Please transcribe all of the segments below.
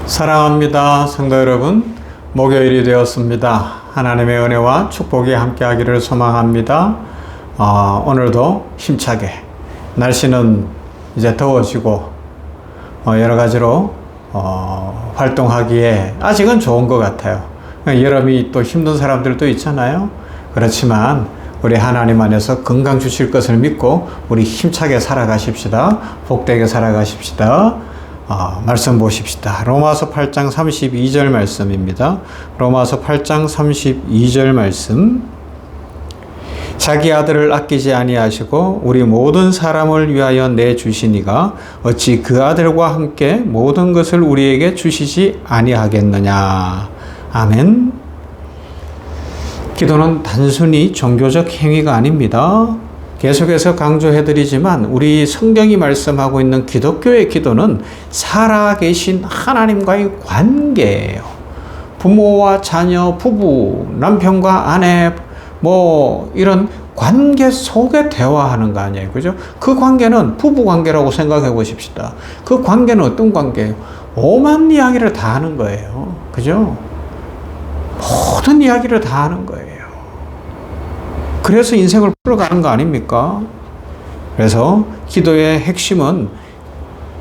사랑합니다. 성도 여러분, 목요일이 되었습니다. 하나님의 은혜와 축복이 함께하기를 소망합니다. 오늘도 힘차게, 날씨는 이제 더워지고 여러 가지로 활동하기에 아직은 좋은 것 같아요. 여름이 또 힘든 사람들도 있잖아요. 그렇지만 우리 하나님 안에서 건강 주실 것을 믿고 우리 힘차게 살아가십시다. 복되게 살아가십시다. 말씀 보십시다. 로마서 8장 32절 말씀입니다. 로마서 8장 32절 말씀. 자기 아들을 아끼지 아니하시고 우리 모든 사람을 위하여 내주시니가 어찌 그 아들과 함께 모든 것을 우리에게 주시지 아니하겠느냐. 아멘. 기도는 단순히 종교적 행위가 아닙니다. 계속해서 강조해드리지만 우리 성경이 말씀하고 있는 기독교의 기도는 살아계신 하나님과의 관계예요. 부모와 자녀, 부부, 남편과 아내, 이런 관계 속에 대화하는 거 아니에요. 그죠? 그 관계는 부부 관계라고 생각해 보십시다. 그 관계는 어떤 관계예요? 오만 이야기를 다 하는 거예요. 그죠? 모든 이야기를 다 하는 거예요. 그래서 인생을 풀어가는 거 아닙니까? 그래서 기도의 핵심은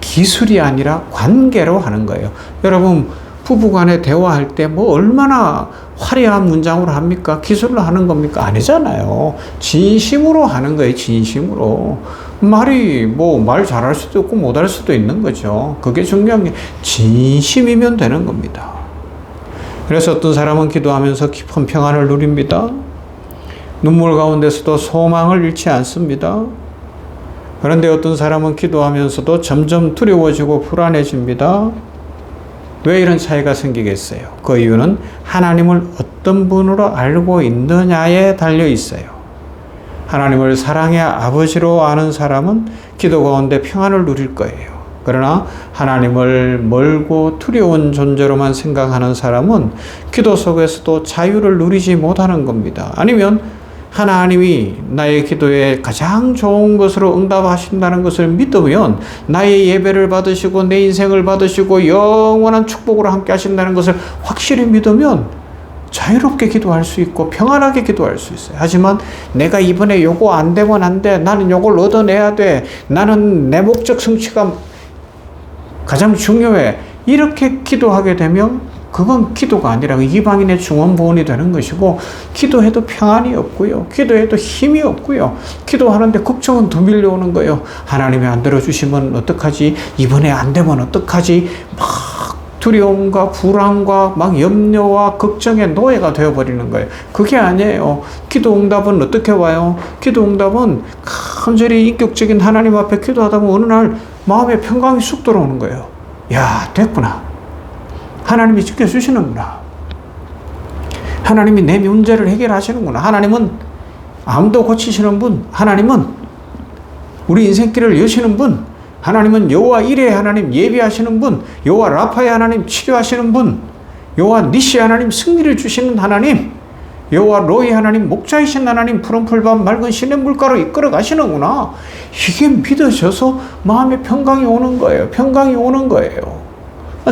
기술이 아니라 관계로 하는 거예요. 여러분, 부부간에 대화할 때 얼마나 화려한 문장으로 합니까? 기술로 하는 겁니까? 아니잖아요. 진심으로 하는 거예요. 진심으로. 말이 말 잘할 수도 있고 못할 수도 있는 거죠. 그게 중요한 게 진심이면 되는 겁니다. 그래서 어떤 사람은 기도하면서 깊은 평안을 누립니다. 눈물 가운데서도 소망을 잃지 않습니다. 그런데 어떤 사람은 기도하면서도 점점 두려워지고 불안해집니다. 왜 이런 차이가 생기겠어요? 그 이유는 하나님을 어떤 분으로 알고 있느냐에 달려 있어요. 하나님을 사랑의 아버지로 아는 사람은 기도 가운데 평안을 누릴 거예요. 그러나 하나님을 멀고 두려운 존재로만 생각하는 사람은 기도 속에서도 자유를 누리지 못하는 겁니다. 아니면 하나님이 나의 기도에 가장 좋은 것으로 응답하신다는 것을 믿으면 나의 예배를 받으시고 내 인생을 받으시고 영원한 축복으로 함께 하신다는 것을 확실히 믿으면 자유롭게 기도할 수 있고 평안하게 기도할 수 있어요. 하지만 내가 이번에 요거 안 되면 안 돼. 나는 요걸 얻어내야 돼. 나는 내 목적 성취가 가장 중요해. 이렇게 기도하게 되면 그건 기도가 아니라 이방인의 중언부언이 되는 것이고, 기도해도 평안이 없고요. 기도해도 힘이 없고요. 기도하는데 걱정은 더 밀려오는 거예요. 하나님이 안 들어주시면 어떡하지? 이번에 안 되면 어떡하지? 막 두려움과 불안과 막 염려와 걱정의 노예가 되어버리는 거예요. 그게 아니에요. 기도 응답은 어떻게 와요? 기도 응답은 간절히 인격적인 하나님 앞에 기도하다 보면 어느 날 마음에 평강이 쑥 들어오는 거예요. 야, 됐구나. 하나님이 지켜주시는구나. 하나님이 내 문제를 해결하시는구나. 하나님은 암도 고치시는 분. 하나님은 우리 인생길을 여시는 분. 하나님은 여호와 이레의 하나님 예비하시는 분. 여호와 라파의 하나님 치료하시는 분. 여호와 니시 하나님 승리를 주시는 하나님. 여호와 로이 하나님 목자이신 하나님 푸른 풀밭 맑은 시냇물가로 이끌어 가시는구나. 이게 믿어져서 마음에 평강이 오는 거예요. 평강이 오는 거예요.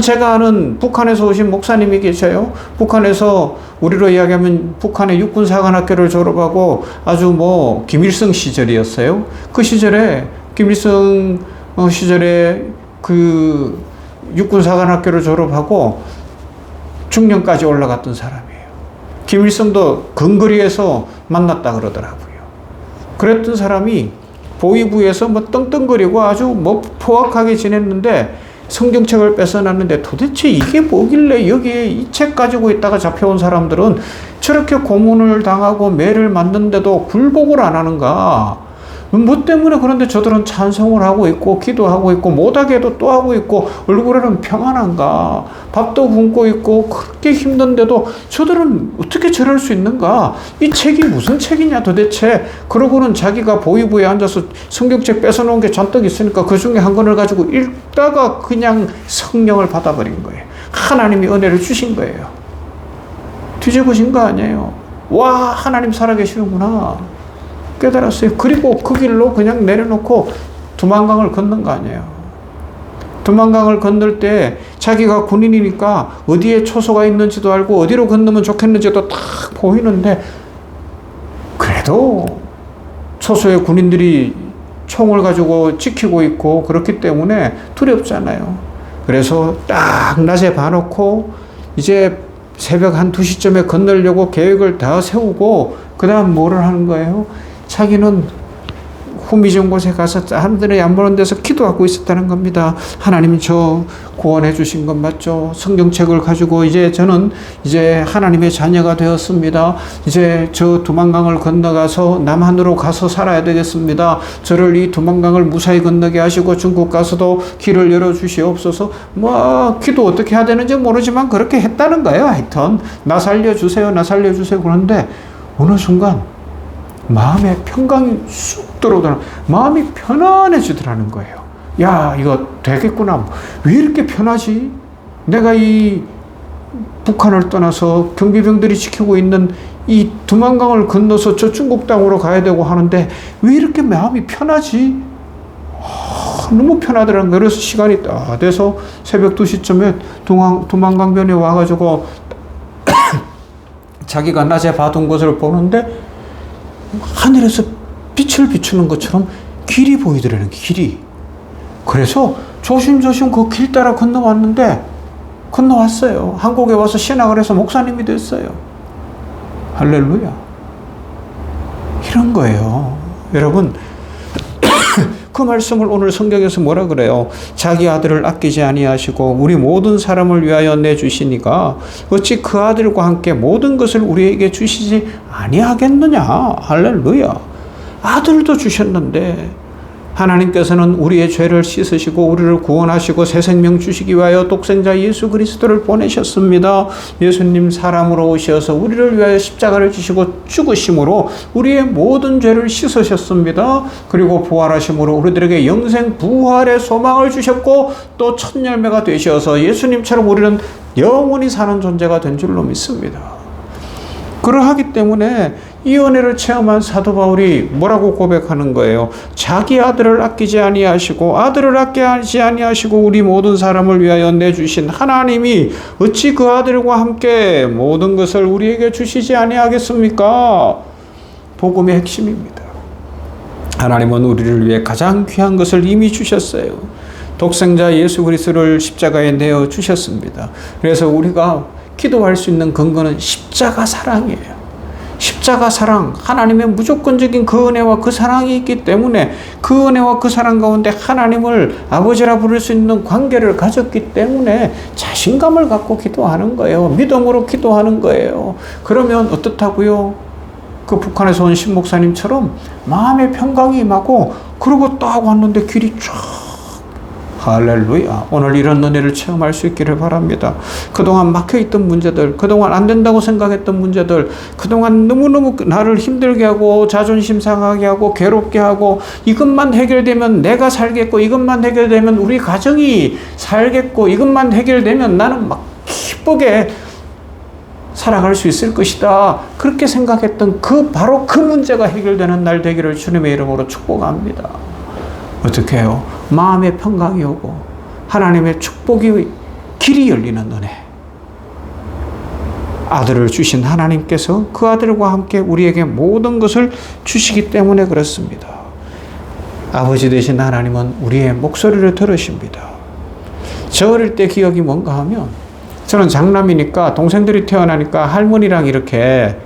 제가 아는 북한에서 오신 목사님이 계셔요. 북한에서 우리로 이야기하면 북한의 육군사관학교를 졸업하고 아주 김일성 시절이었어요. 그 시절에 김일성 시절에 그 육군사관학교를 졸업하고 중령까지 올라갔던 사람이에요. 김일성도 근거리에서 만났다 그러더라고요. 그랬던 사람이 보위부에서 떵떵거리고 아주 포악하게 지냈는데 성경책을 뺏어놨는데 도대체 이게 뭐길래 여기에 이 책 가지고 있다가 잡혀온 사람들은 저렇게 고문을 당하고 매를 맞는데도 굴복을 안 하는가? 뭐 때문에 그런데 저들은 찬송을 하고 있고 기도하고 있고 못하게 해도 또 하고 있고 얼굴에는 평안한가? 밥도 굶고 있고 그렇게 힘든데도 저들은 어떻게 저럴 수 있는가? 이 책이 무슨 책이냐 도대체? 그러고는 자기가 보위부에 앉아서 성경책 뺏어놓은 게 잔뜩 있으니까 그 중에 한 권을 가지고 읽다가 그냥 성령을 받아버린 거예요. 하나님이 은혜를 주신 거예요. 뒤집으신 거 아니에요. 와, 하나님 살아계시는구나 깨달았어요. 그리고 그 길로 그냥 내려놓고 두만강을 걷는 거 아니에요. 두만강을 건널 때 자기가 군인이니까 어디에 초소가 있는지도 알고 어디로 건너면 좋겠는지도 딱 보이는데 그래도 초소의 군인들이 총을 가지고 지키고 있고 그렇기 때문에 두렵잖아요. 그래서 딱 낮에 봐놓고 이제 새벽 한 2시쯤에 건너려고 계획을 다 세우고 그 다음 뭐를 하는 거예요? 자기는 후미진 곳에 가서 사람들이 안 보는 데서 기도하고 있었다는 겁니다. 하나님 저 구원해 주신 것 맞죠? 성경책을 가지고 이제 저는 이제 하나님의 자녀가 되었습니다. 이제 저 두만강을 건너가서 남한으로 가서 살아야 되겠습니다. 저를 이 두만강을 무사히 건너게 하시고 중국 가서도 길을 열어주시옵소서. 뭐 기도 어떻게 해야 되는지 모르지만 그렇게 했다는 거예요. 하여튼 나 살려주세요. 나 살려주세요. 그런데 어느 순간 마음에 평강이 쑥 들어오더라. 마음이 편안해지더라는 거예요. 야, 이거 되겠구나. 왜 이렇게 편하지? 내가 이 북한을 떠나서 경비병들이 지키고 있는 이 두만강을 건너서 저 중국 땅으로 가야 되고 하는데 왜 이렇게 마음이 편하지? 너무 편하더라는 거예요. 그래서 시간이 딱 돼서 새벽 2시쯤에 두만강변에 와가지고 자기가 낮에 봐둔 것을 보는데 하늘에서 빛을 비추는 것처럼 길이 보이더라는 길이. 그래서 조심조심 그 길 따라 건너왔어요. 한국에 와서 신학을 해서 목사님이 됐어요. 할렐루야. 이런 거예요. 여러분, 그 말씀을 오늘 성경에서 뭐라 그래요? 자기 아들을 아끼지 아니하시고 우리 모든 사람을 위하여 내주시니까 어찌 그 아들과 함께 모든 것을 우리에게 주시지 아니하겠느냐. 할렐루야. 아들도 주셨는데 하나님께서는 우리의 죄를 씻으시고 우리를 구원하시고 새 생명 주시기 위하여 독생자 예수 그리스도를 보내셨습니다. 예수님 사람으로 오셔서 우리를 위하여 십자가를 지시고 죽으심으로 우리의 모든 죄를 씻으셨습니다. 그리고 부활하심으로 우리들에게 영생 부활의 소망을 주셨고 또 첫 열매가 되셔서 예수님처럼 우리는 영원히 사는 존재가 된 줄로 믿습니다. 그러하기 때문에 이 은혜를 체험한 사도 바울이 뭐라고 고백하는 거예요? 자기 아들을 아끼지 아니하시고 우리 모든 사람을 위하여 내주신 하나님이 어찌 그 아들과 함께 모든 것을 우리에게 주시지 아니하겠습니까? 복음의 핵심입니다. 하나님은 우리를 위해 가장 귀한 것을 이미 주셨어요. 독생자 예수 그리스도를 십자가에 내어 주셨습니다. 그래서 우리가 기도할 수 있는 근거는 십자가 사랑이에요. 십자가 사랑, 하나님의 무조건적인 그 은혜와 그 사랑이 있기 때문에 그 은혜와 그 사랑 가운데 하나님을 아버지라 부를 수 있는 관계를 가졌기 때문에 자신감을 갖고 기도하는 거예요. 믿음으로 기도하는 거예요. 그러면 어떻다고요? 그 북한에서 온 신목사님처럼 마음의 평강이 임하고 그러고 딱 왔는데 길이 쫙 할렐루야. 오늘 이런 은혜를 체험할 수 있기를 바랍니다. 그동안 막혀있던 문제들, 그동안 안 된다고 생각했던 문제들, 그동안 너무너무 나를 힘들게 하고 자존심 상하게 하고 괴롭게 하고 이것만 해결되면 내가 살겠고 이것만 해결되면 우리 가정이 살겠고 이것만 해결되면 나는 막 기쁘게 살아갈 수 있을 것이다. 그렇게 생각했던 바로 그 문제가 해결되는 날 되기를 주님의 이름으로 축복합니다. 어떻게 해요? 마음의 평강이 오고 하나님의 축복이 길이 열리는 은혜. 아들을 주신 하나님께서 그 아들과 함께 우리에게 모든 것을 주시기 때문에 그렇습니다. 아버지 되신 하나님은 우리의 목소리를 들으십니다. 저 어릴 때 기억이 뭔가 하면 저는 장남이니까 동생들이 태어나니까 할머니랑 이렇게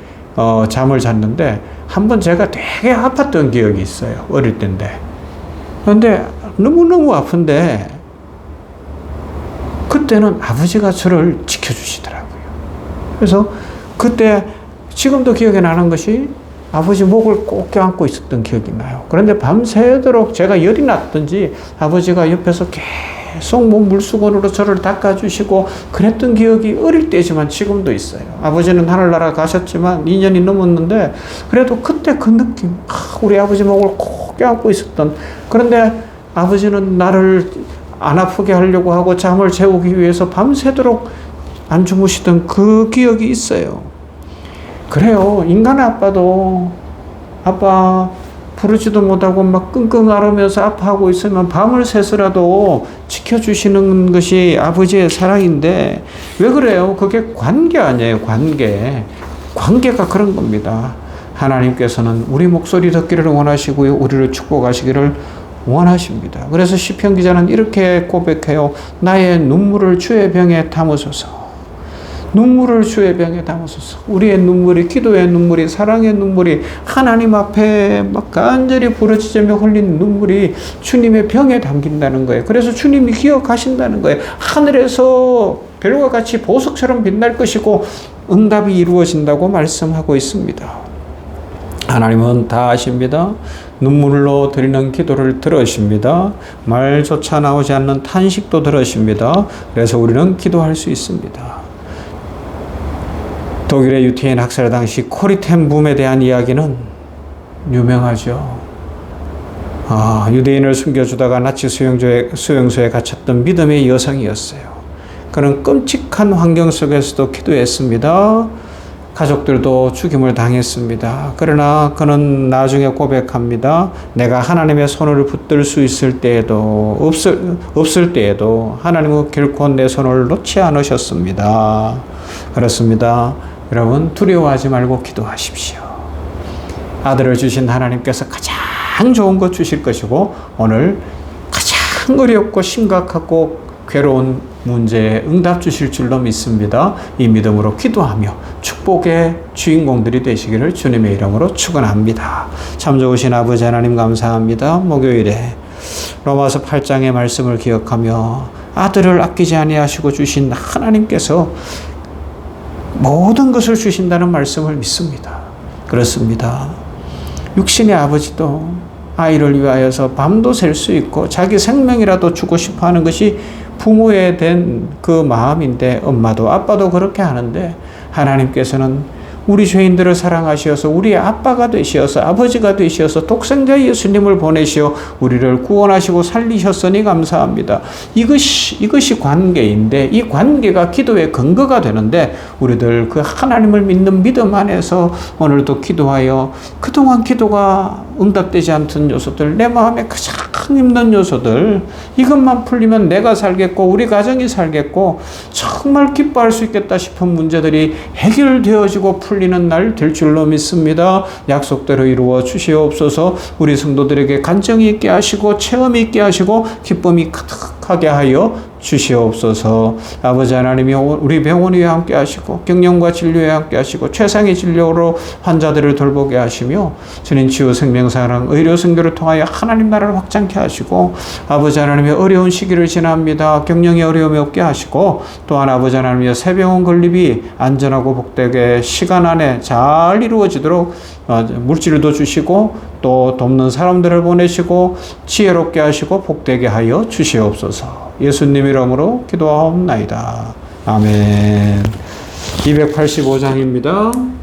잠을 잤는데 한번 제가 되게 아팠던 기억이 있어요. 어릴 때인데. 그런데 너무너무 아픈데 그때는 아버지가 저를 지켜주시더라고요. 그래서 그때 지금도 기억에 나는 것이 아버지 목을 꼭 껴안고 있었던 기억이 나요. 그런데 밤새도록 제가 열이 났든지 아버지가 옆에서 계속 물수건으로 저를 닦아주시고 그랬던 기억이 어릴 때지만 지금도 있어요. 아버지는 하늘나라 가셨지만 2년이 넘었는데 그래도 그때 그 느낌, 우리 아버지 목을 꼭 껴안고 있었던. 그런데 아버지는 나를 안 아프게 하려고 하고 잠을 재우기 위해서 밤새도록 안 주무시던 그 기억이 있어요. 그래요. 인간의 아빠도 아빠 부르지도 못하고 막 끙끙 앓으면서 아파하고 있으면 밤을 새서라도 지켜주시는 것이 아버지의 사랑인데 왜 그래요? 그게 관계 아니에요. 관계가 그런 겁니다. 하나님께서는 우리 목소리 듣기를 원하시고요. 우리를 축복하시기를 원하십니다. 그래서 시편 기자는 이렇게 고백해요. 나의 눈물을 주의 병에 담으소서. 눈물을 주의 병에 담으소서. 우리의 눈물이, 기도의 눈물이, 사랑의 눈물이, 하나님 앞에 막 간절히 부르짖으며 흘린 눈물이 주님의 병에 담긴다는 거예요. 그래서 주님이 기억하신다는 거예요. 하늘에서 별과 같이 보석처럼 빛날 것이고 응답이 이루어진다고 말씀하고 있습니다. 하나님은 다 아십니다. 눈물로 드리는 기도를 들으십니다. 말조차 나오지 않는 탄식도 들으십니다. 그래서 우리는 기도할 수 있습니다. 독일의 유태인 학살 당시 코리텐 붐에 대한 이야기는 유명하죠. 유대인을 숨겨주다가 나치 수용소에 갇혔던 믿음의 여성이었어요. 그는 끔찍한 환경 속에서도 기도했습니다. 가족들도 죽임을 당했습니다. 그러나 그는 나중에 고백합니다. 내가 하나님의 손을 붙들 수 있을 때에도 없을 때에도 하나님은 결코 내 손을 놓지 않으셨습니다. 그렇습니다. 여러분 두려워하지 말고 기도하십시오. 아들을 주신 하나님께서 가장 좋은 것 주실 것이고 오늘 가장 어렵고 심각하고 괴로운 문제에 응답 주실 줄로 믿습니다. 이 믿음으로 기도하며 축복의 주인공들이 되시기를 주님의 이름으로 축원합니다. 참 좋으신 아버지 하나님 감사합니다. 목요일에 로마서 8장의 말씀을 기억하며 아들을 아끼지 아니하시고 주신 하나님께서 모든 것을 주신다는 말씀을 믿습니다. 그렇습니다. 육신의 아버지도 아이를 위하여서 밤도 샐 수 있고 자기 생명이라도 주고 싶어 하는 것이 부모에 된 그 마음인데 엄마도 아빠도 그렇게 하는데 하나님께서는 우리 죄인들을 사랑하시어서 우리의 아빠가 되시어서 아버지가 되시어서 독생자 예수님을 보내시어 우리를 구원하시고 살리셨으니 감사합니다. 이것이 관계인데 이 관계가 기도의 근거가 되는데 우리들 그 하나님을 믿는 믿음 안에서 오늘도 기도하여 그동안 기도가 응답되지 않던 요소들, 내 마음에 가장 힘든 요소들, 이것만 풀리면 내가 살겠고 우리 가정이 살겠고 정말 기뻐할 수 있겠다 싶은 문제들이 해결되어지고 풀리는 날 될 줄로 믿습니다. 약속대로 이루어 주시옵소서. 우리 성도들에게 간증이 있게 하시고 체험이 있게 하시고 기쁨이 가득하게 하여 주시옵소서. 아버지 하나님이 우리 병원에 함께 하시고 경영과 진료에 함께 하시고 최상의 진료로 환자들을 돌보게 하시며 주님 치유 생명사랑 의료 선교를 통하여 하나님 나라를 확장케 하시고 아버지 하나님의 어려운 시기를 지납니다. 경영에 어려움이 없게 하시고 또한 아버지 하나님의 새병원 건립이 안전하고 복되게 시간 안에 잘 이루어지도록 물질도 주시고 또 돕는 사람들을 보내시고 지혜롭게 하시고 복되게 하여 주시옵소서. 예수님 이름으로 기도하옵나이다. 아멘. 285장입니다.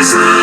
내 삶